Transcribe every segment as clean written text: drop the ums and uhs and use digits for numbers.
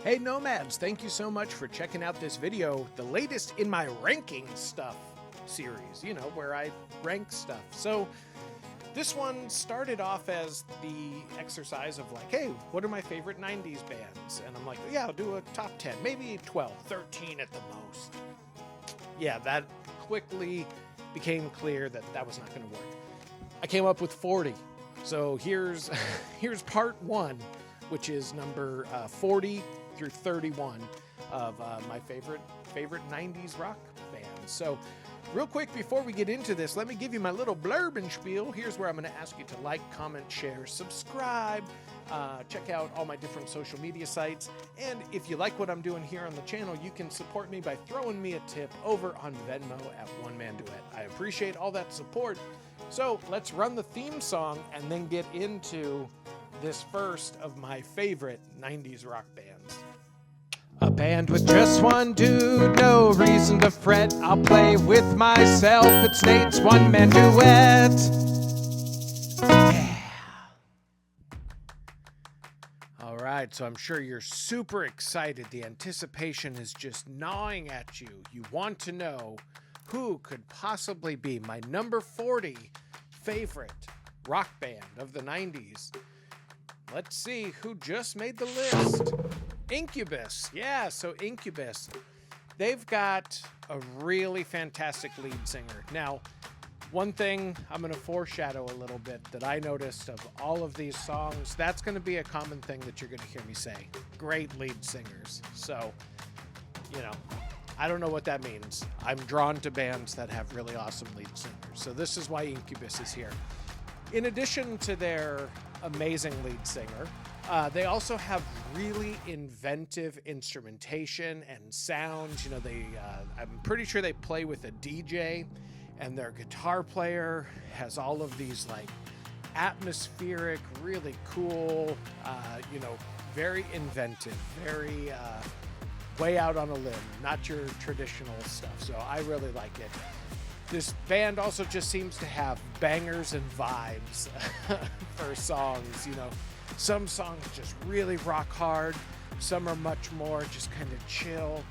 Hey Nomads, thank you so much for checking out this video, the latest in my ranking stuff series, you know, where I rank stuff. So this one started off as the exercise of like, hey, what are my favorite 90s bands? And I'm like, yeah, I'll do a top 10, maybe 12, 13 at the most. Yeah, that quickly became clear that that was not going to work. I came up with 40. So here's part one, which is number 40 through 31 of my favorite 90s rock bands. So real quick, before we get into this, let me give you my little blurb and spiel. Here's where I'm going to ask you to like, comment, share, subscribe, check out all my different social media sites. And if you like what I'm doing here on the channel, you can support me by throwing me a tip over on Venmo at OneManDuet. I appreciate all that support. So let's run the theme song and then get into this first of my favorite 90s rock bands. A band with just one dude, no reason to fret. I'll play with myself, it's Nate's one-man duet. Yeah. All right, so I'm sure you're super excited. The anticipation is just gnawing at you. You want to know who could possibly be my number 40 favorite rock band of the 90s. Let's see who just made the list. Incubus. Yeah, so Incubus. They've got a really fantastic lead singer. Now, one thing I'm going to foreshadow a little bit that I noticed of all of these songs, that's going to be a common thing that you're going to hear me say. Great lead singers. So, you know, I don't know what that means. I'm drawn to bands that have really awesome lead singers. So this is why Incubus is here. In addition to their amazing lead singer, they also have really inventive instrumentation and sounds. You know, I'm pretty sure they play with a DJ, and their guitar player has all of these like atmospheric, really cool, you know, very inventive, very way out on a limb, not your traditional stuff. So I really like it. This band also just seems to have bangers and vibes for songs. You know, some songs just really rock hard. Some are much more just kind of chill,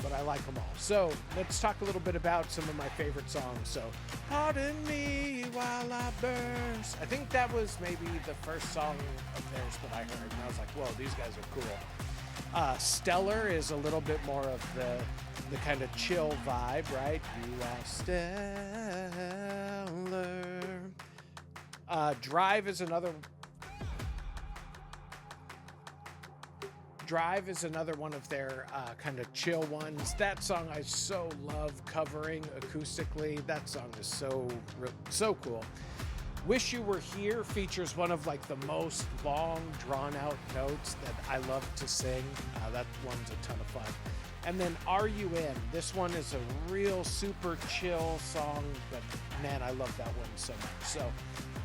but I like them all. So let's talk a little bit about some of my favorite songs. So, Pardon Me While I Burst. I think that was maybe the first song of theirs that I heard, and I was like, whoa, these guys are cool. Stellar is a little bit more of the kind of chill vibe, right? You are stellar. Drive is another one of their kind of chill ones. That song I so love covering acoustically. That song is so cool. Wish You Were Here features one of like the most long drawn out notes that I love to sing. That one's a ton of fun. And then Are You In? This one is a real super chill song, but man, I love that one so much.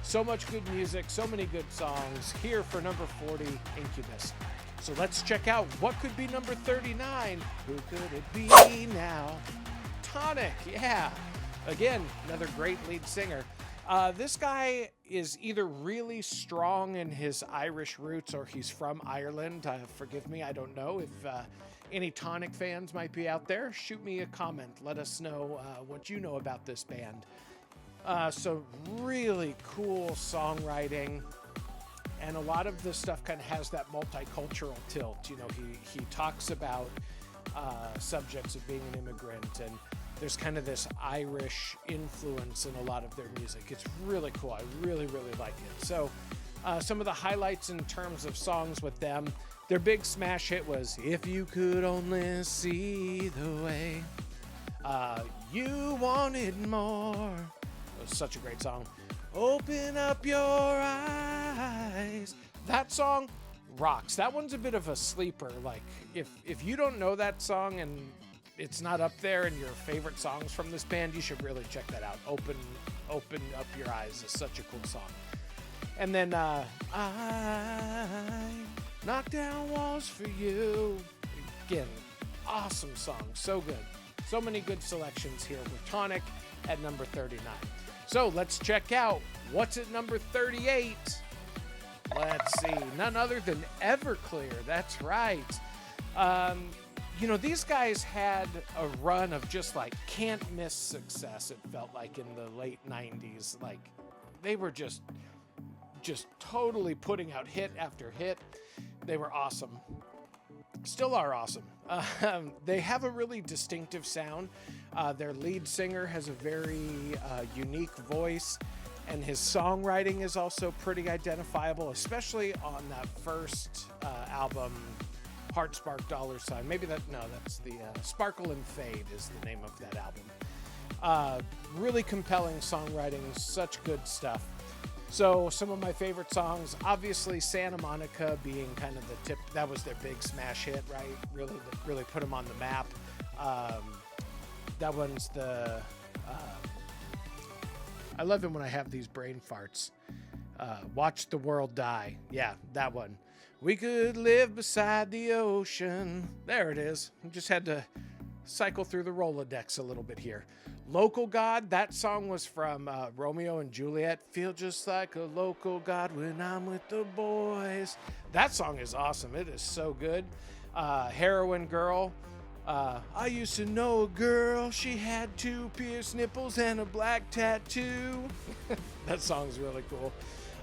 So much good music, so many good songs. Here for number 40, Incubus. So let's check out what could be number 39. Who could it be now? Tonic, yeah. Again, another great lead singer. This guy is either really strong in his Irish roots or he's from Ireland. Forgive me, I don't know. If any Tonic fans might be out there, shoot me a comment. Let us know what you know about this band. So really cool songwriting. And a lot of this stuff kind of has that multicultural tilt. You know, he talks about subjects of being an immigrant, and there's kind of this Irish influence in a lot of their music. It's really cool. I really, really like it. So some of the highlights in terms of songs with them, their big smash hit was If You Could Only See the Way You Wanted More. It was such a great song. Open Up Your Eyes. That song rocks. That one's a bit of a sleeper. Like, if you don't know that song and it's not up there in your favorite songs from this band, you should really check that out. Open Up Your Eyes is such a cool song. And then I Knock Down Walls for You. Again, awesome song. So good. So many good selections here with Tonic at number 39. So let's check out what's at number 38. Let's see. None other than Everclear. That's right. You know, these guys had a run of just like can't miss success, it felt like, in the late 90s. Like, they were just totally putting out hit after hit. They were awesome. Still are awesome. They have a really distinctive sound. Their lead singer has a very unique voice, and his songwriting is also pretty identifiable, especially on that first album, Heart Spark $. Maybe that's the Sparkle and Fade is the name of that album. Really compelling songwriting, such good stuff. So some of my favorite songs, obviously Santa Monica being kind of the tip. That was their big smash hit, right? Really put them on the map. That one's the... I love it when I have these brain farts. Watch the World Die. Yeah, that one. We could live beside the ocean. There it is. I just had to cycle through the Rolodex a little bit here. Local God, that song was from Romeo and Juliet. Feel just like a local God when I'm with the boys. That song is awesome. It is so good. Heroin Girl. I used to know a girl. She had 2 pierced nipples and a black tattoo. That song's really cool.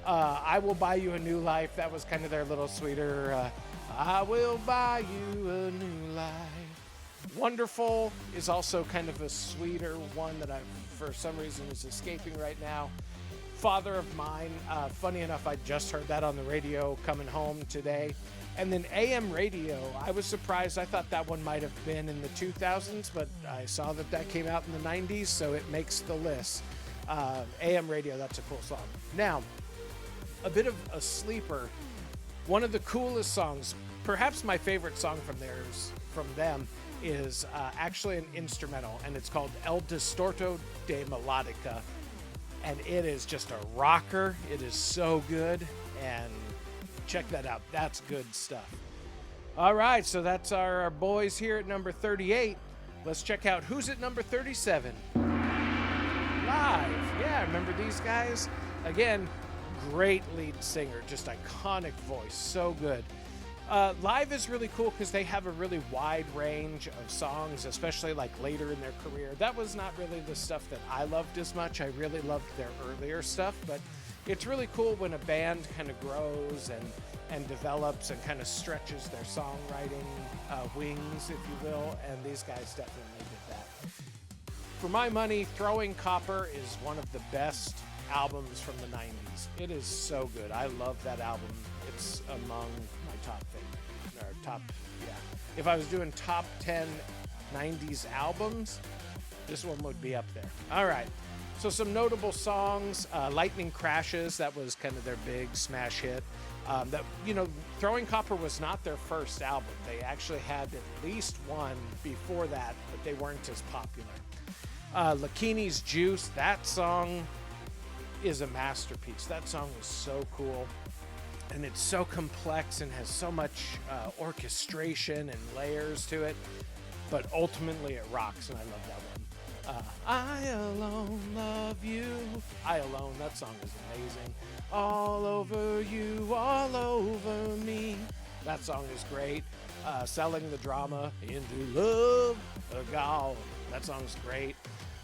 I Will Buy You a New Life. That was kind of their little sweeter. I will buy you a new life. Wonderful is also kind of a sweeter one that I, for some reason, is escaping right now. Father of Mine. Funny enough, I just heard that on the radio coming home today. And then AM Radio, I was surprised. I thought that one might have been in the 2000s, but I saw that came out in the 90s, so it makes the list. AM Radio, that's a cool song. Now, a bit of a sleeper. One of the coolest songs, perhaps my favorite song from them, is actually an instrumental, and it's called El Distorto de Melodica. And it is just a rocker. It is so good, and check that out. That's good stuff. All right, so that's our boys here at number 38. Let's check out who's at number 37. Live. Yeah, remember these guys? Again, great lead singer, just iconic voice, so good. Live is really cool because they have a really wide range of songs, especially like later in their career. That was not really the stuff that I loved as much. I really loved their earlier stuff, but it's really cool when a band kind of grows and develops and kind of stretches their songwriting wings, if you will, and these guys definitely did that. For my money, Throwing Copper is one of the best albums from the 90s. It is so good. I love that album. It's among my top favorite, or top, yeah. If I was doing top 10 90s albums, this one would be up there. All right. So some notable songs, Lightning Crashes, that was kind of their big smash hit. Throwing Copper was not their first album. They actually had at least one before that, but they weren't as popular. Lakini's Juice, that song is a masterpiece. That song is so cool, and it's so complex and has so much orchestration and layers to it, but ultimately it rocks, and I love that one. I Alone Love You. I Alone, that song is amazing. All Over You, All Over Me. That song is great. Selling the Drama into Love Gone. That song's great.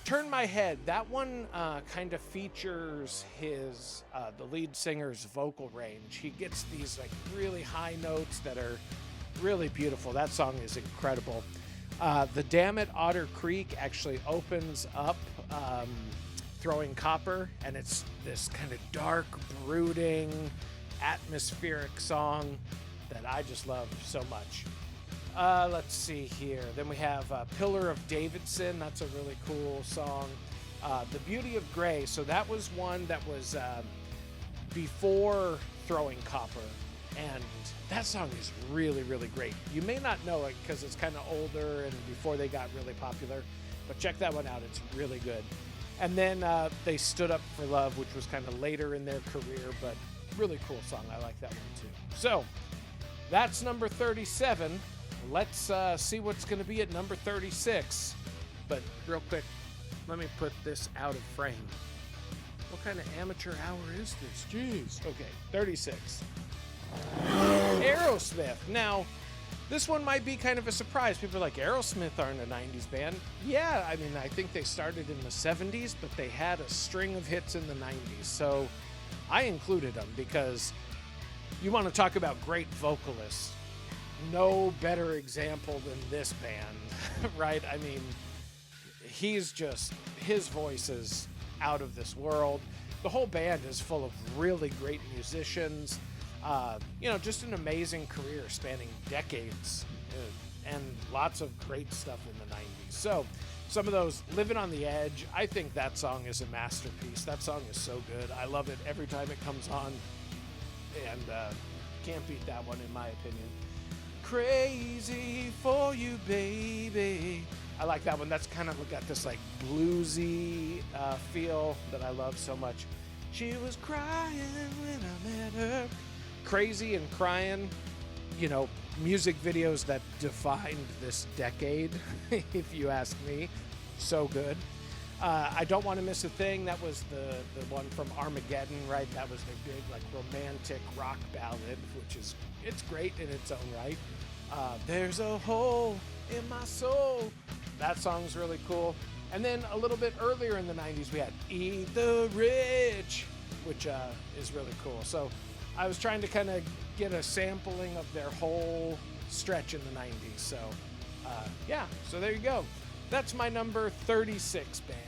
Turn My Head, that one kind of features the lead singer's vocal range. He gets these like really high notes that are really beautiful. That song is incredible. The Damn It Otter Creek actually opens up Throwing Copper, and it's this kind of dark, brooding, atmospheric song that I just love so much. Let's see here. Then we have Pillar of Davidson. That's a really cool song. The Beauty of Grey. So that was one that was before Throwing Copper. And that song is really, really great. You may not know it because it's kind of older and before they got really popular. But check that one out. It's really good. And then They Stood Up for Love, which was kind of later in their career, but really cool song. I like that one too. So that's number 37. Let's see what's going to be at number 36. But real quick, let me put this out of frame. What kind of amateur hour is this? Jeez. Okay, 36. Aerosmith. Now, This one might be kind of a surprise. People are like, Aerosmith aren't a 90s band. Yeah, I mean, I think they started in the 70s, but they had a string of hits in the 90s. So I included them because you want to talk about great vocalists. No better example than this band, right? I mean, his voice is out of this world. The whole band is full of really great musicians. Just an amazing career spanning decades and lots of great stuff in the 90s. So some of those, Living on the Edge, I think that song is a masterpiece. That song is so good. I love it every time it comes on, and can't beat that one in my opinion. Crazy for you, baby. I like that one. That's kind of got this like bluesy feel that I love so much. She was crying when I met her. Crazy and Crying, music videos that defined this decade, if you ask me. So good. I Don't Want to Miss a Thing. That was the one from Armageddon, right? That was their big like romantic rock ballad, it's great in its own right. There's a hole in my soul. That song's really cool. And then a little bit earlier in the 90s, we had Eat the Rich, which is really cool. So I was trying to kind of get a sampling of their whole stretch in the 90s. So, so there you go. That's my number 36 band.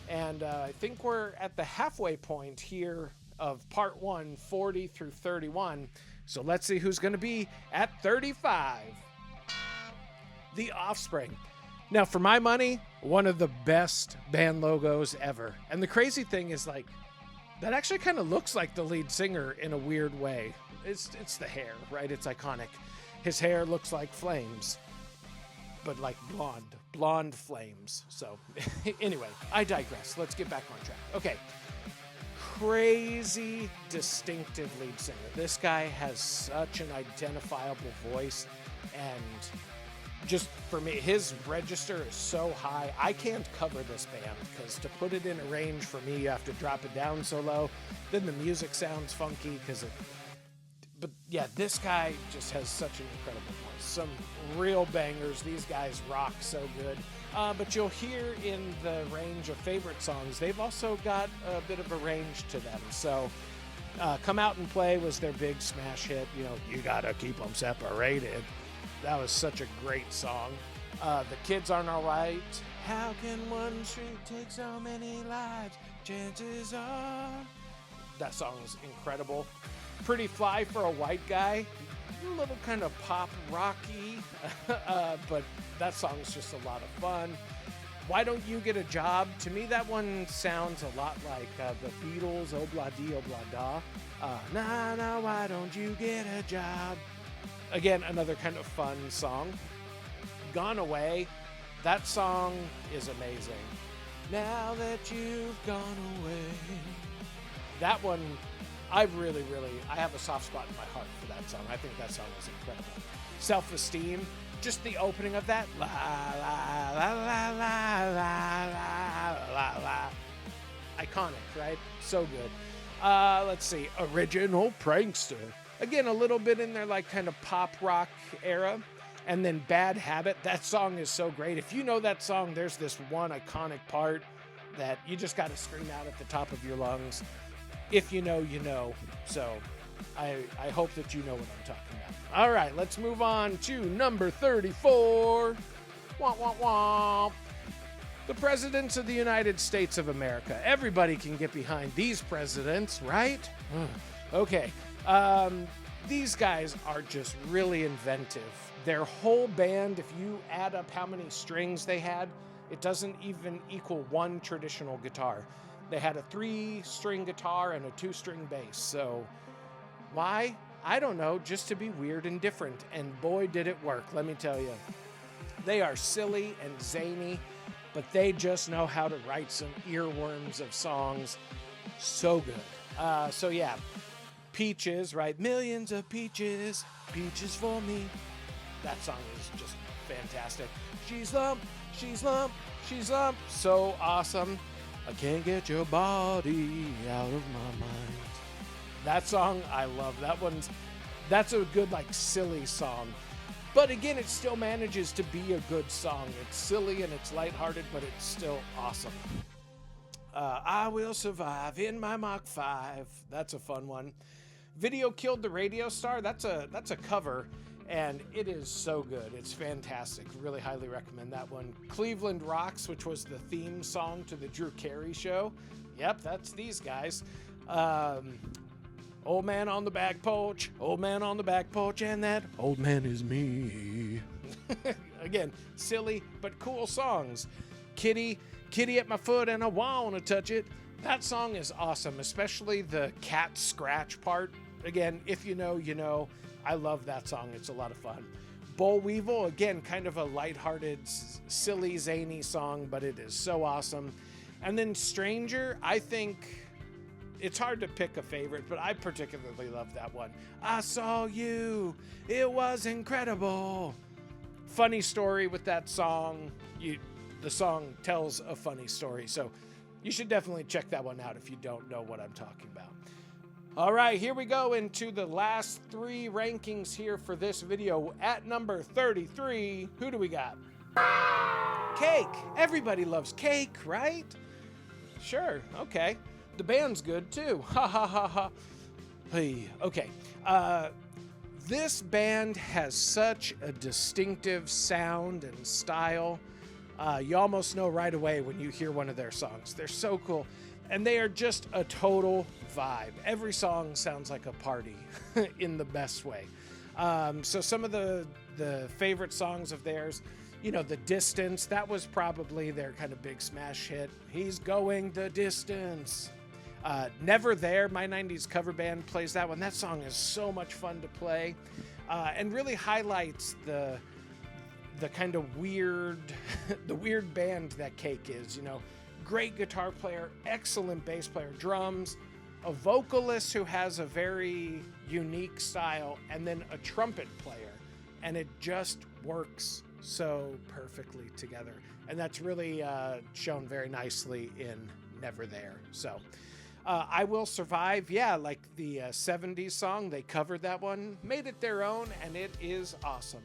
And I think we're at the halfway point here of part 1, 40 through 31. So let's see who's going to be at 35. The Offspring. Now, for my money, one of the best band logos ever. And the crazy thing is, like, that actually kind of looks like the lead singer in a weird way. It's the hair, right? It's iconic. His hair looks like flames, but like blonde flames. So anyway, I digress. Let's get back on track. Okay. Crazy distinctive lead singer. This guy has such an identifiable voice, and just for me, his register is so high. I can't cover this band because to put it in a range for me, you have to drop it down so low. Then the music sounds funky but yeah, this guy just has such an incredible voice. Some real bangers. These guys rock so good. But you'll hear in the range of favorite songs, they've also got a bit of a range to them. So Come Out and Play was their big smash hit. You gotta keep them separated. That was such a great song. The Kids Aren't Alright. How can one street take so many lives? Chances are. That song is incredible. Pretty Fly for a White Guy. A little kind of pop rocky, but that song's just a lot of fun. Why Don't You Get a Job? To me, that one sounds a lot like the Beatles, Obla Di Obla Da. Nah, why don't you get a job? Again, another kind of fun song. Gone Away. That song is amazing. Now that you've gone away. That one, I have a soft spot in my heart for that song. I think that song is incredible. Self-Esteem. Just the opening of that. La, la, la, la, la, la, la, la. Iconic, right? So good. Let's see. Original Prankster. Again, a little bit in their like kind of pop rock era. And then Bad Habit. That song is so great. If you know that song, there's this one iconic part that you just got to scream out at the top of your lungs. If you know, you know. So I hope that you know what I'm talking about. All right, let's move on to number 34. Womp, womp, womp. The Presidents of the United States of America. Everybody can get behind these presidents, right? Okay. These guys are just really inventive. Their whole band, if you add up how many strings they had, it doesn't even equal one traditional guitar. They had a 3-string guitar and a 2-string bass. So why? I don't know, just to be weird and different. And boy, did it work, let me tell you. They are silly and zany, but they just know how to write some earworms of songs. So good. So yeah, Peaches, right? Millions of peaches, peaches for me. That song is just fantastic. She's lump, she's lump, she's lump. So awesome. I can't get your body out of my mind. That song, I love. That's a good, like, silly song. But again, it still manages to be a good song. It's silly and it's lighthearted, but it's still awesome. I Will Survive in My Mach 5. That's a fun one. Video Killed the Radio Star. That's a cover, and it is so good. It's fantastic. Really highly recommend that one. Cleveland Rocks, which was the theme song to the Drew Carey show. Yep, that's these guys. Old man on the back porch, old man on the back porch, and that old man is me. Again, silly but cool songs. Kitty at my foot and I wanna touch it. That song is awesome, especially the cat scratch part. Again, if you know, you know. I love that song. It's a lot of fun. Boll Weevil, again, kind of a lighthearted, silly, zany song, but it is so awesome. And then Stranger, I think it's hard to pick a favorite, but I particularly love that one. I saw you. It was incredible. Funny story with that song. The song tells a funny story, so you should definitely check that one out if you don't know what I'm talking about. All right, here we go into the last 3 rankings here for this video. At number 33, who do we got? Cake. Everybody loves Cake, right? Sure, okay. The band's good too. Ha ha ha ha. Hey, okay. This band has such a distinctive sound and style. You almost know right away when you hear one of their songs. They're so cool. And they are just a total vibe. Every song sounds like a party in the best way. So some of the favorite songs of theirs, you know, The Distance, that was probably their kind of big smash hit. He's going the distance. Never There, my 90s cover band plays that one. That song is so much fun to play, and really highlights the kind of weird, the weird band that Cake is. You know, great guitar player, excellent bass player, drums, a vocalist who has a very unique style, and then a trumpet player, and it just works so perfectly together. And that's really shown very nicely in Never There. So I Will Survive, yeah, like the 70s song, they covered that one, made it their own, and it is awesome.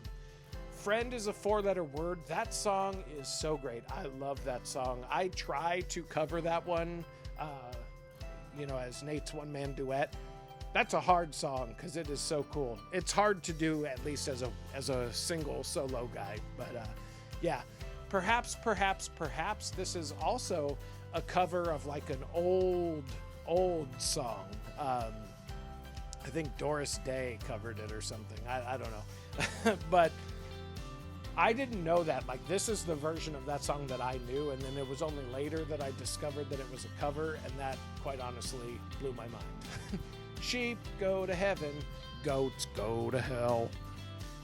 Friend is a 4-letter word. That song is so great. I love that song. I try to cover that one, you know, as Nate's one-man duet. That's a hard song because it is so cool. It's hard to do, at least as a single solo guy. But yeah, perhaps this is also a cover of like an old song. I think Doris Day covered it or something. I don't know. But I didn't know that. Like, this is the version of that song that I knew, and then it was only later that I discovered that it was a cover, and that, quite honestly, blew my mind. Sheep go to heaven, goats go to hell.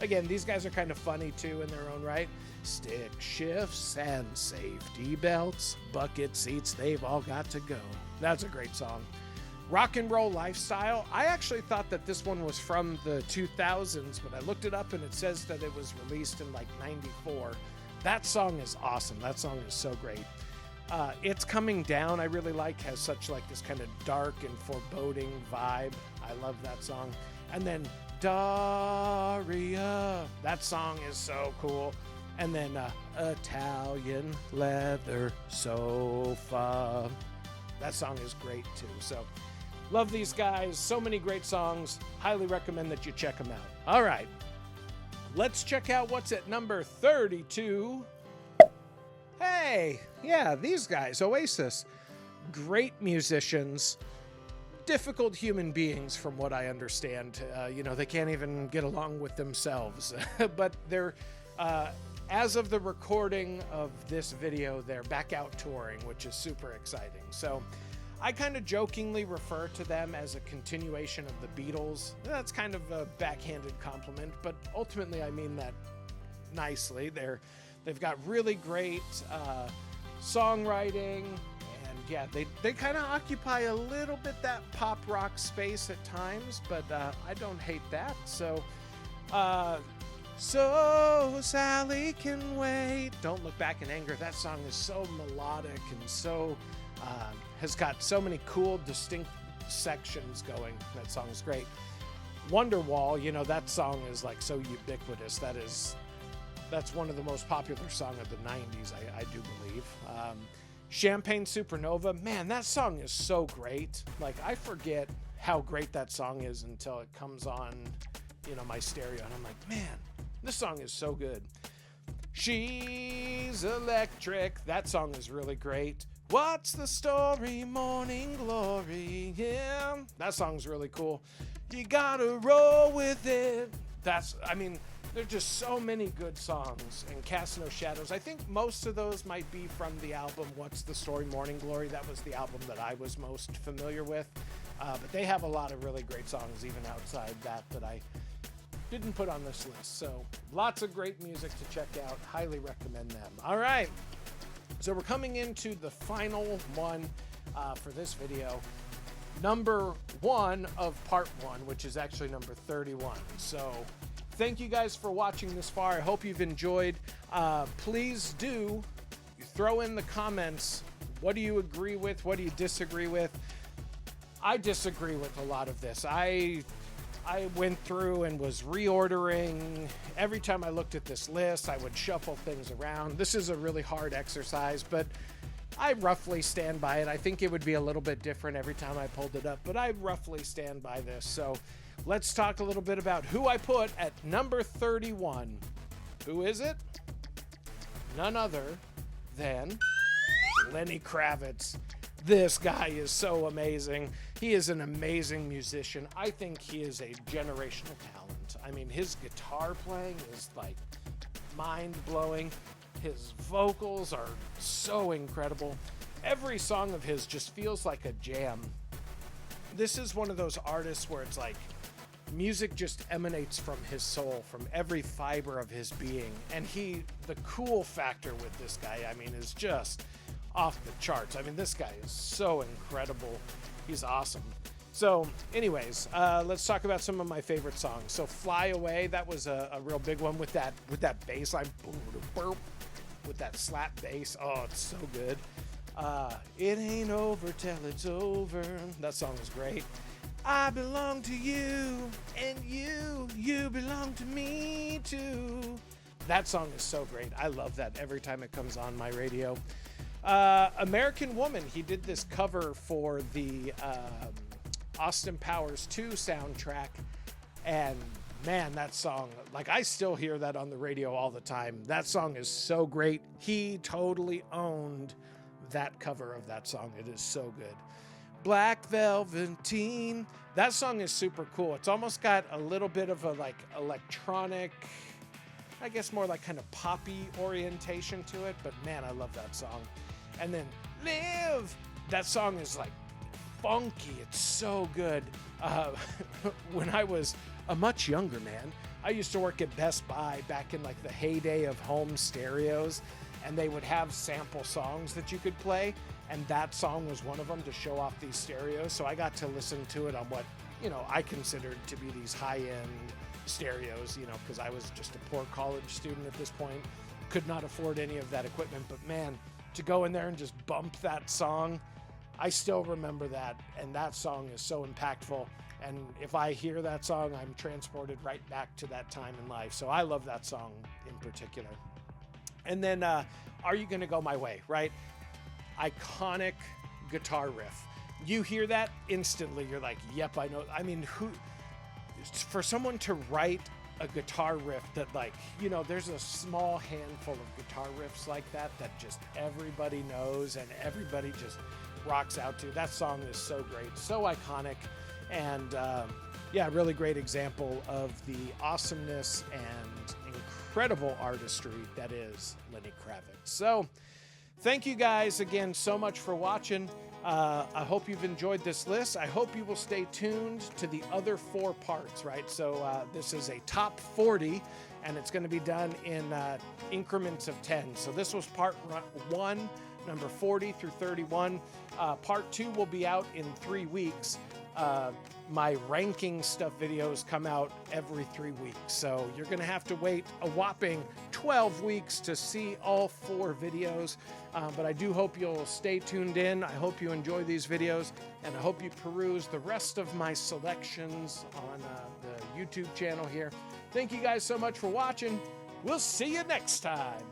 Again, these guys are kind of funny, too, in their own right. Stick shifts and safety belts, bucket seats, they've all got to go. That's a great song. Rock and Roll Lifestyle. I actually thought that this one was from the 2000s, but I looked it up and it says that it was released in like 94. That song is awesome. That song is so great. It's Coming Down, I really like, has such like this kind of dark and foreboding vibe. I love that song. And then Daria, that song is so cool. And then Italian Leather Sofa. That song is great too. So love these guys. So many great songs. Highly recommend that you check them out. All right. Let's check out what's at number 32. Hey, yeah, these guys, Oasis. Great musicians. Difficult human beings, from what I understand. You know, they can't even get along with themselves. But they're, as of the recording of this video, they're back out touring, which is super exciting. So I kind of jokingly refer to them as a continuation of the Beatles. That's kind of a backhanded compliment, but ultimately I mean that nicely. They've got really great songwriting, and yeah, they kind of occupy a little bit that pop rock space at times, but I don't hate that. So Sally can wait. Don't Look Back in Anger. That song is so melodic and so has got so many cool, distinct sections going. That song is great. Wonderwall, you know, that song is like so ubiquitous. That's one of the most popular songs of the 90s, I do believe. Champagne Supernova, man, that song is so great. Like, I forget how great that song is until it comes on, you know, my stereo, and I'm like, man, this song is so good. She's Electric, that song is really great. What's the story, Morning Glory? Yeah, that song's really cool. You gotta roll with it. I mean, there's just so many good songs. And Cast No Shadows, I think most of those might be from the album What's the Story, Morning Glory. That was the album that I was most familiar with. But they have a lot of really great songs, even outside that I didn't put on this list. So lots of great music to check out. Highly recommend them. All right. So we're coming into the final one for this video. Number 1 of part 1, which is actually number 31. So thank you guys for watching this far. I hope you've enjoyed. Please do throw in the comments. What do you agree with? What do you disagree with? I disagree with a lot of this. I went through and was reordering. Every time I looked at this list, I would shuffle things around. This is a really hard exercise, but I roughly stand by it. I think it would be a little bit different every time I pulled it up, but I roughly stand by this. So let's talk a little bit about who I put at number 31. Who is it? None other than Lenny Kravitz. This guy is so amazing. He is an amazing musician. I think he is a generational talent. I mean, his guitar playing is like mind-blowing. His vocals are so incredible. Every song of his just feels like a jam. This is one of those artists where it's like music just emanates from his soul, from every fiber of his being. And the cool factor with this guy, I mean, is just off the charts. I mean, this guy is so incredible. He's awesome. So anyways, let's talk about some of my favorite songs. So Fly Away, that was a real big one with that bass line, with that slap bass. Oh, it's so good. It ain't over till it's over. That song is great. I belong to you, and you belong to me too. That song is so great. I love that every time it comes on my radio. American Woman, he did this cover for the Austin Powers 2 soundtrack, and man, that song, like, I still hear that on the radio all the time. That song is so great. He totally owned that cover of that song. It is so good. Black Velveteen, that song is super cool. It's almost got a little bit of a like electronic, I guess more like kind of poppy orientation to it, but man, I love that song. And then Live, that song is like funky. It's so good. When I was a much younger man, I used to work at Best Buy back in like the heyday of home stereos, and they would have sample songs that you could play, and that song was one of them to show off these stereos. So I got to listen to it on what, you know, I considered to be these high-end stereos, you know, because I was just a poor college student at this point, could not afford any of that equipment. But man, to go in there and just bump that song, I still remember that, and that song is so impactful. And if I hear that song, I'm transported right back to that time in life. So I love that song in particular. And then Are You Gonna Go My Way, right? Iconic guitar riff. You hear that instantly, you're like, yep, I know. I mean, for someone to write a guitar riff that, like, you know, there's a small handful of guitar riffs like that just everybody knows and everybody just rocks out to. That song is so great, so iconic, and yeah, really great example of the awesomeness and incredible artistry that is Lenny Kravitz. So thank you guys again so much for watching. I hope you've enjoyed this list. I hope you will stay tuned to the other 4 parts, right? So this is a top 40, and it's going to be done in increments of 10. So this was part 1, number 40 through 31. Part 2 will be out in 3 weeks. My ranking stuff videos come out every 3 weeks. So you're going to have to wait a whopping 12 weeks to see all 4 videos. But I do hope you'll stay tuned in. I hope you enjoy these videos, and I hope you peruse the rest of my selections on the YouTube channel here. Thank you guys so much for watching. We'll see you next time.